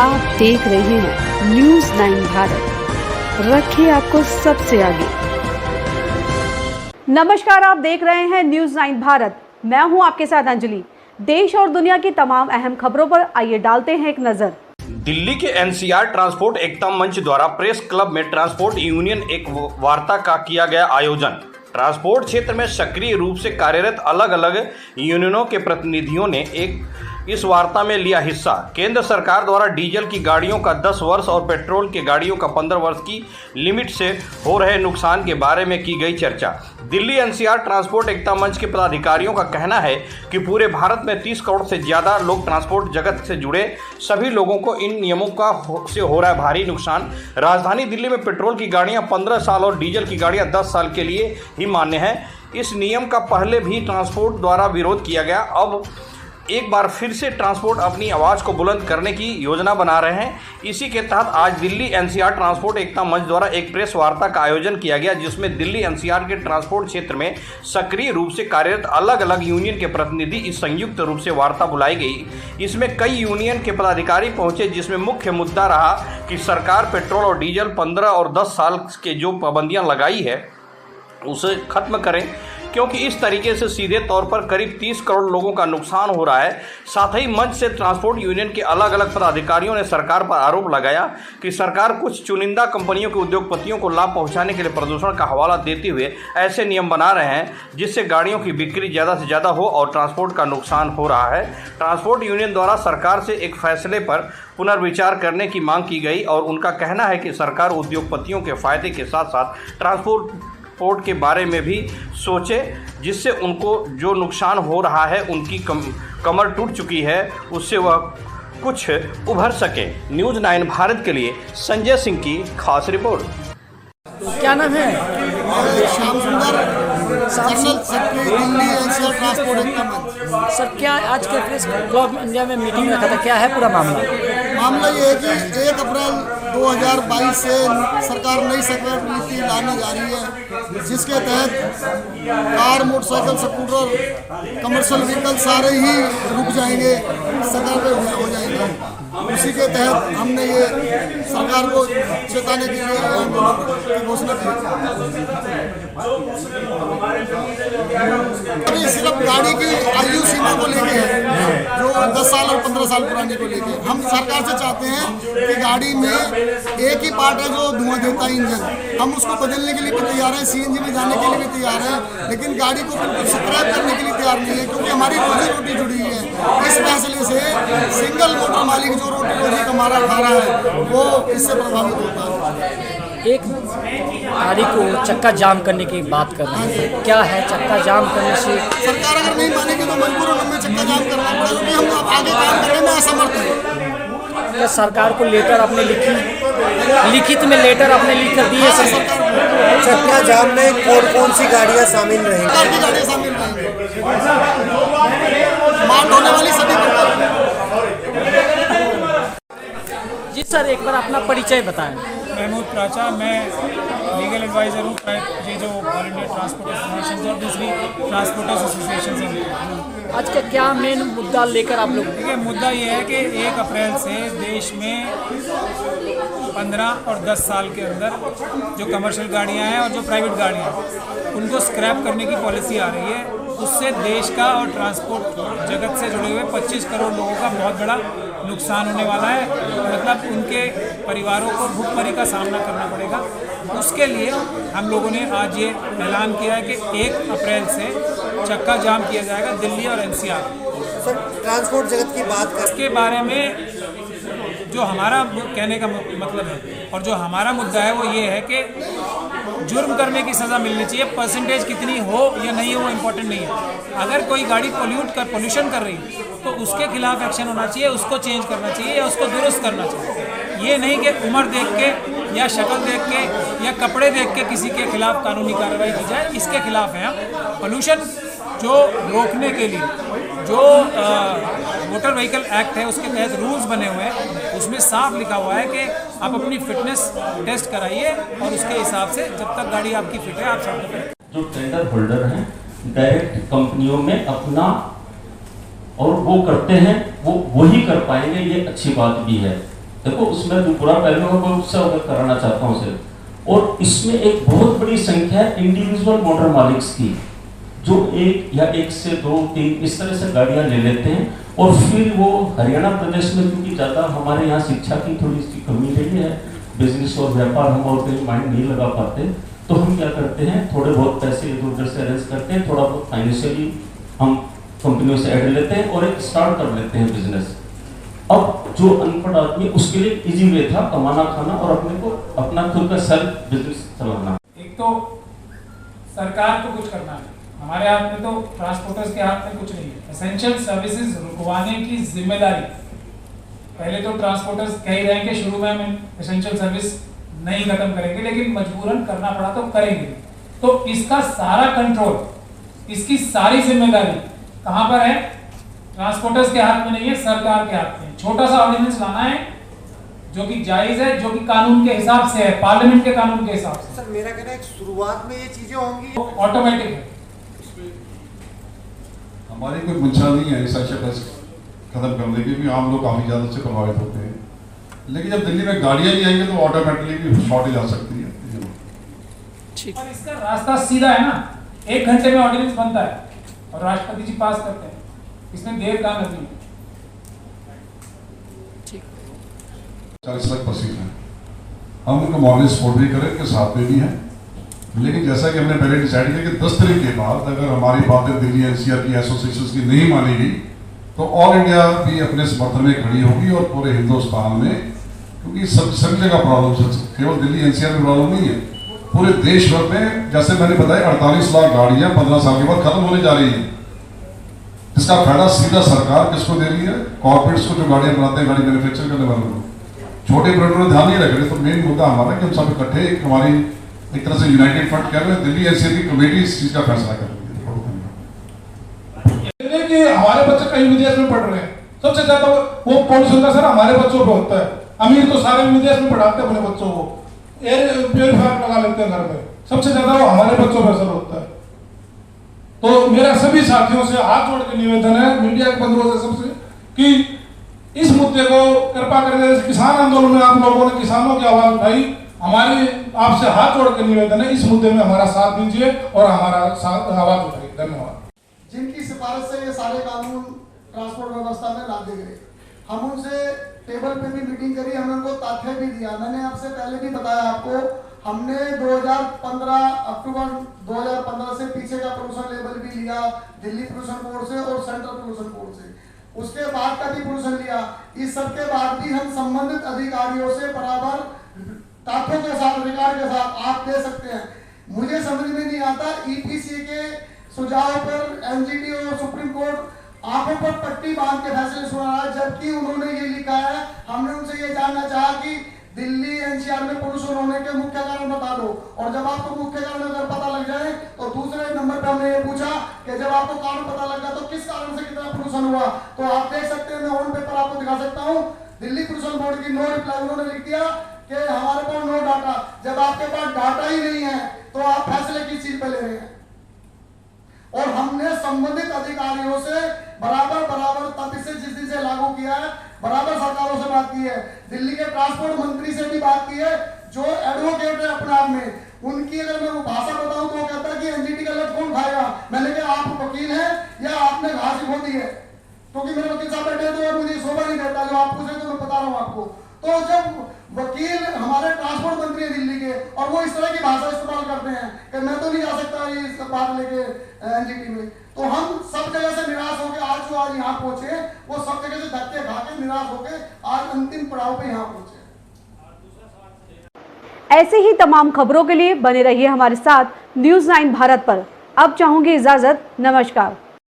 आप देख रहे हैं न्यूज़ 9 भारत, रखिए आपको सबसे आगे। नमस्कार, आप देख रहे हैं न्यूज़ 9 भारत। मैं हूं आपके साथ अंजलि। देश और दुनिया की तमाम अहम खबरों पर आइए डालते हैं एक नजर। दिल्ली के एनसीआर ट्रांसपोर्ट एकता मंच द्वारा प्रेस क्लब में ट्रांसपोर्ट यूनियन एक वार्ता का किया गया आयोजन। ट्रांसपोर्ट क्षेत्र में सक्रिय रूप से कार्यरत अलग अलग यूनियनों के प्रतिनिधियों ने इस वार्ता में लिया हिस्सा। केंद्र सरकार द्वारा डीजल की गाड़ियों का 10 वर्ष और पेट्रोल की गाड़ियों का 15 वर्ष की लिमिट से हो रहे नुकसान के बारे में की गई चर्चा। दिल्ली एनसीआर ट्रांसपोर्ट एकता मंच के पदाधिकारियों का कहना है कि पूरे भारत में 30 करोड़ से ज़्यादा लोग ट्रांसपोर्ट जगत से जुड़े सभी लोगों को इन नियमों से हो रहा है भारी नुकसान। राजधानी दिल्ली में पेट्रोल की गाड़ियाँ 15 साल और डीजल की गाड़ियाँ 10 साल के लिए ही मान्य है। इस नियम का पहले भी ट्रांसपोर्ट द्वारा विरोध किया गया। अब एक बार फिर से ट्रांसपोर्ट अपनी आवाज़ को बुलंद करने की योजना बना रहे हैं। इसी के तहत आज दिल्ली एनसीआर ट्रांसपोर्ट एकता मंच द्वारा एक प्रेस वार्ता का आयोजन किया गया, जिसमें दिल्ली एनसीआर के ट्रांसपोर्ट क्षेत्र में सक्रिय रूप से कार्यरत अलग अलग यूनियन के प्रतिनिधि इस संयुक्त रूप से वार्ता बुलाई गई। इसमें कई यूनियन के पदाधिकारी पहुंचे, जिसमें मुख्य मुद्दा रहा कि सरकार पेट्रोल और डीजल 15 और 10 साल के जो पाबंदियाँ लगाई है उसे खत्म करें, क्योंकि इस तरीके से सीधे तौर पर करीब 30 करोड़ लोगों का नुकसान हो रहा है। साथ ही मंच से ट्रांसपोर्ट यूनियन के अलग अलग पदाधिकारियों ने सरकार पर आरोप लगाया कि सरकार कुछ चुनिंदा कंपनियों के उद्योगपतियों को लाभ पहुंचाने के लिए प्रदूषण का हवाला देते हुए ऐसे नियम बना रहे हैं जिससे गाड़ियों की बिक्री ज़्यादा से ज़्यादा हो और ट्रांसपोर्ट का नुकसान हो रहा है। ट्रांसपोर्ट यूनियन द्वारा सरकार से एक फैसले पर पुनर्विचार करने की मांग की गई और उनका कहना है कि सरकार उद्योगपतियों के फायदे के साथ साथ ट्रांसपोर्ट के बारे में भी सोचे, जिससे उनको जो नुकसान हो रहा है, उनकी कमर टूट चुकी है, उससे वह कुछ उभर सके। न्यूज़ 9 भारत के लिए संजय सिंह की खास रिपोर्ट। क्या नाम है? Shyam Sundar, general secretary Delhi NCR transport Ekta Manch. Sir, क्या आज के प्रेस क्लब इंडिया में मीटिंग रखा था, क्या है पूरा मामला? मामला ये है कि 1 अप्रैल 2022 से सरकार नई सर्कुलर नीति लाने जा रही है, जिसके तहत car, motorcycle, scooter, commercial vehicle सारे ही रुक जाएंगे, सरकार पे हो जाएंगे। उसी के तहत हमने ये सरकार को चेताने के लिए आंदोलन की घोषणा की। अभी सिर्फ गाड़ी की आयु सीमा को लेके है, जो 10 साल और 15 साल पुरानी को लेके। हम सरकार से चाहते हैं कि गाड़ी में एक ही पार्ट है जो धुआं देता है, इंजन। हम उसको बदलने के लिए भी तैयार हैं, सीएनजी में जाने के लिए भी तैयार हैं, लेकिन गाड़ी को बिल्कुल स्क्रैप करने के लिए तैयार नहीं है, क्योंकि हमारी रोजी रोटी जुड़ी है। इस फैसले से सिंगल मोटर मालिक जो रोजी कमा खा रहा है वो इससे प्रभावित होता है। एक गाड़ी को चक्का जाम करने की बात कर रहे हैं, क्या है चक्का जाम करने से? सरकार अगर नहीं मानेगी तो मजबूरन हमें चक्का जाम करना पड़ेगा, क्योंकि हम आगे काम करने में असमर्थ हैं। क्या सरकार को लेटर आपने लिखित में लेटर आपने लिख कर दिए? चक्का जाम में कौन कौन सी गाड़ियाँ शामिल रहेंगी? सरकार की गाड़ियाँ शामिल रहेंगी, माल ढोने वाली सभी प्रकार। जी सर, एक बार अपना परिचय बताएं। महमूद प्राचा, मैं लीगल एडवाइज़र हूँ ये जो ऑल इंडिया ट्रांसपोर्ट एसोसिएशन और दूसरी ट्रांसपोर्टर्स एसोसिएशन है। आज का क्या मेन मुद्दा लेकर आप लोग? देखिए, मुद्दा ये है कि 1 अप्रैल से देश में 15 और 10 साल के अंदर जो कमर्शियल गाड़ियाँ हैं और जो प्राइवेट गाड़ियाँ हैं उनको स्क्रैप करने की पॉलिसी आ रही है। उससे देश का और ट्रांसपोर्ट जगत से जुड़े हुए 25 करोड़ लोगों का बहुत बड़ा नुकसान होने वाला है। मतलब उनके परिवारों को भुखमरी का सामना करना पड़ेगा। उसके लिए हम लोगों ने आज ये ऐलान किया है कि 1 अप्रैल से चक्का जाम किया जाएगा दिल्ली और एनसीआर। सर, ट्रांसपोर्ट जगत की बात कर, इसके बारे में जो हमारा कहने का मतलब है और जो हमारा मुद्दा है वो ये है कि जुर्म करने की सज़ा मिलनी चाहिए। परसेंटेज कितनी हो या नहीं हो इम्पोर्टेंट नहीं है। अगर कोई गाड़ी पोल्यूशन कर रही है तो उसके खिलाफ एक्शन होना चाहिए, उसको चेंज करना चाहिए या उसको दुरुस्त करना चाहिए। ये नहीं कि उम्र देख के या शक्ल देख के या कपड़े देख के किसी के खिलाफ कानूनी कार्रवाई की जाए। इसके खिलाफ है हम। पोल्यूशन जो रोकने के लिए जो मोटर व्हीकल एक्ट है उसके तहत रूल्स बने हुए हैं, उसमें साफ लिखा हुआ है कि आप अपनी फिटनेस टेस्ट कराइए और उसके हिसाब से जब तक गाड़ी आपकी फिट है आप सड़क पर। जो टेंडर होल्डर हैं डायरेक्ट कंपनियों में अपना और वो करते हैं, वो वही कर पाएंगे, ये अच्छी बात भी है। देखो उसमें जो बुरा पहलू है वो उससे अवगत कराना चाहता हूँ सिर्फ। और इसमें एक बहुत बड़ी संख्या है इंडिविजुअल मोटर मालिक्स की, जो एक या एक से दो तीन इस तरह से गाड़ियां ले लेते हैं और फिर वो हरियाणा प्रदेश में, क्योंकि ज़्यादा हमारे यहाँ शिक्षा की थोड़ी सी कमी रही है, बिजनेस और व्यापार हम और कहीं माइंड नहीं लगा पाते, तो हम क्या करते हैं थोड़े बहुत पैसे इधर उधर से अरेंज करते हैं, थोड़ा बहुत फाइनेंशियली हम कंपनियों से ऐड लेते हैं और एक स्टार्ट कर लेते हैं बिजनेस। अब जो अनपढ़ आदमी, उसके लिए इजी वे था कमाना खाना और अपने को अपना खुद का सेल्फ बिजनेस चलाना। एक तो सरकार को कुछ करना है, हमारे हाथ में तो ट्रांसपोर्टर्स के हाथ में कुछ नहीं है। एसेंशियल सर्विसेज रुकवाने की जिम्मेदारी, पहले तो ट्रांसपोर्टर्स कह ही रहे हैं कि शुरू में हम एसेंशियल सर्विस नहीं खत्म करेंगे, लेकिन मजबूरन करना पड़ा तो करेंगे। तो इसका सारा कंट्रोल, इसकी सारी जिम्मेदारी कहां पर है? ट्रांसपोर्टर्स के हाथ में नहीं है, सरकार के हाथ में। छोटा सा ऑर्डिनेंस लाना है जो कि जायज है, जो कि कानून के हिसाब से है, पार्लियामेंट के कानून के हिसाब से। सर मेरा कहना है शुरुआत में ये चीजें होंगी, ऑटोमेटिक है। हमारी कोई मंशा नहीं है ऐसा शख्स खत्म करने की, भी आम लोग काफी ज्यादा से प्रभावित होते हैं, लेकिन जब दिल्ली में गाड़ियां नहीं आएंगी तो ऑटोमेटिकली भी शॉर्टेज आ सकती है। और इसका रास्ता सीधा है ना, 1 घंटे में ऑर्डिनेंस बनता है और राष्ट्रपति जी पास करते हैं, इसमें देर कहाँ लगती है। 40 लाख पसीन है, हम उनको मॉर्निंग सपोर्ट भी करें के साथ में भी है, लेकिन जैसा कि हमने पहले डिसाइड किया कि 10 तारीख के बाद अगर हमारी बातें दिल्ली एनसीआर की एसोसिएशन की नहीं मानी गई तो ऑल इंडिया भी अपने समर्थन में खड़ी होगी और पूरे हिंदुस्तान में, क्योंकि सभी जगह प्रॉब्लम, केवल दिल्ली एनसीआर में प्रॉब्लम नहीं है, पूरे देश भर में। जैसे मैंने बताया 48 लाख गाड़ियां 15 साल के बाद खत्म होने जा रही है, इसका फायदा सीधा सरकार किसको दे रही है? कॉर्पोरेट्स को, जो गाड़ियां बनाते हैं, गाड़ी मैन्युफैक्चर करने वालों को। छोटे प्रोडक्टर ध्यान नहीं रख रहे, तो मेन मुद्दा हमारा कि हम सब इकट्ठे हमारी एक तरह से यूनाइटेड फ्रंट कर रहे हैं, दिल्ली एनसीआर की कमेटी इस चीज का फैसला कर रही है। कि हमारे बच्चे कहीं विदेश में पढ़ रहे हैं, सबसे ज्यादा वो पॉल्यूशन का सर हमारे बच्चों पे होता है। अमीर तो सारे विदेश में पढ़ाते हैं अपने बच्चों को, एयर प्योरीफायर लगा लेते हैं घर में, सबसे ज्यादा वो हमारे बच्चों पर असर होता है। तो मेरा सभी साथियों से हाथ जोड़ के निवेदन है, मीडिया के बंधुओं से सबसे, कि इस मुद्दे को कृपा करके, किसान आंदोलन में आप लोगों ने किसानों की आवाज उठाई, हमारी आपसे हाथ जोड़ के निवेदन है, इस मुद्दे में हमारा साथ दीजिए और हमारा आवाज उठाइए। धन्यवाद। जिनकी सिफारिश से ये सारे कानून ट्रांसपोर्ट व्यवस्था में लादे गए, हम उनसे टेबल पे भी मीटिंग करी, हमने उनको तथ्य भी दिया। मैंने आपसे पहले भी बताया आपको, हमने 2015 अक्टूबर 2015 से पीछे का पोल्यूशन लेवल भी लिया दिल्ली पोल्यूशन बोर्ड से और सेंट्रल पोल्यूशन बोर्ड से, उसके बाद का भी पोल्यूशन लिया। इस सब के बाद भी हम संबंधित अधिकारियों से बराबर तथ्यों के साथ, रिकॉर्ड के साथ आप दे सकते हैं। मुझे समझ में नहीं आता ईपीसी के सुझाव पर एनजीटी और सुप्रीम कोर्ट आंखों पर पट्टी बांध के फैसले सुना रहा है, जबकि उन्होंने ये लिखा है। हमने उनसे ये जानना चाहा कि दिल्ली एनसीआर में पोल्यूशन होने के मुख्य कारण बता दो, और जब आपको मुख्य कारण अगर पता लग जाए तो दूसरे नंबर पे हमने ये पूछा कि जब आपको कारण पता लग गया तो किस कारण से कितना पोल्यूशन हुआ। तो आप देख सकते हैं, मैं ऑन पेपर आपको दिखा सकता हूँ, दिल्ली पोल्यूशन बोर्ड की नो रिप्लाई, उन्होंने लिख दिया कि हमारे पास नो डाटा। जब आपके पास डाटा ही नहीं है तो आप फैसले किस चीज पे ले रहे हैं? और हमने संबंधित अधिकारियों से बराबर तब से जिस दिन से लागू किया है, बराबर सरकारों से बात की है, दिल्ली के ट्रांसपोर्ट मंत्री से भी बात की है, जो एडवोकेट है अपने आप में। उनकी अगर मैं भाषा बताऊं तो वो कहता है कि एनजीटी का लट कौन खाएगा। मैंने कहा आप वकील हैं या आपने घास खो दी है, क्योंकि मेरे वकील साहब बैठे तो मुझे शोभा नहीं देता, जो आप पूछे तो मैं बता रहा हूँ आपको। तो जब वकील हमारे ट्रांसपोर्ट मंत्री है दिल्ली के और वो इस तरह की भाषा इस्तेमाल करते हैं कि मैं तो नहीं जा सकता ये बात लेके एनजीटी में, तो हम सब जगह से निराश होकर आज यहाँ पहुंचे, वो सब जगह से धक्के खा के निराश होकर आज अंतिम पड़ाव पे यहाँ पहुंचे। ऐसे ही तमाम खबरों के लिए बने रहिए हमारे साथ न्यूज़ 9 भारत पर। अब चाहूंगी इजाजत, नमस्कार।